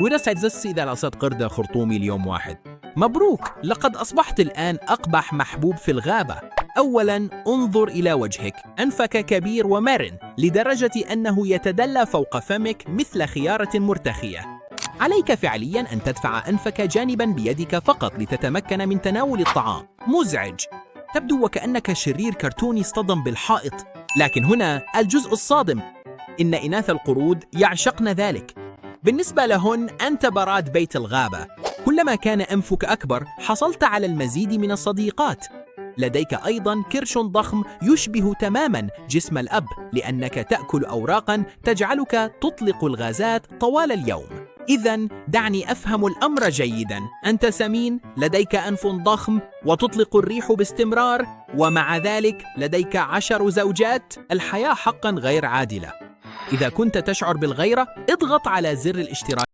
وده سيتزس إذا لصت قردة خرطومي اليوم واحد. مبروك، لقد أصبحت الآن أقبح محبوب في الغابة. أولاً، انظر إلى وجهك، أنفك كبير ومرن لدرجة أنه يتدلى فوق فمك مثل خيارة مرتخية. عليك فعلياً أن تدفع أنفك جانباً بيدك فقط لتتمكن من تناول الطعام. مزعج، تبدو وكأنك شرير كرتوني اصطدم بالحائط. لكن هنا الجزء الصادم، إن إناث القرود يعشقن ذلك. بالنسبة لهن أنت براد بيت الغابة. كلما كان أنفك أكبر حصلت على المزيد من الصديقات. لديك أيضاً كرش ضخم يشبه تماماً جسم الأب، لأنك تأكل أوراقاً تجعلك تطلق الغازات طوال اليوم. إذن دعني أفهم الأمر جيداً، أنت سمين، لديك أنف ضخم، وتطلق الريح باستمرار، ومع ذلك لديك 10 زوجات. الحياة حقاً غير عادلة. إذا كنت تشعر بالغيرة، اضغط على زر الاشتراك.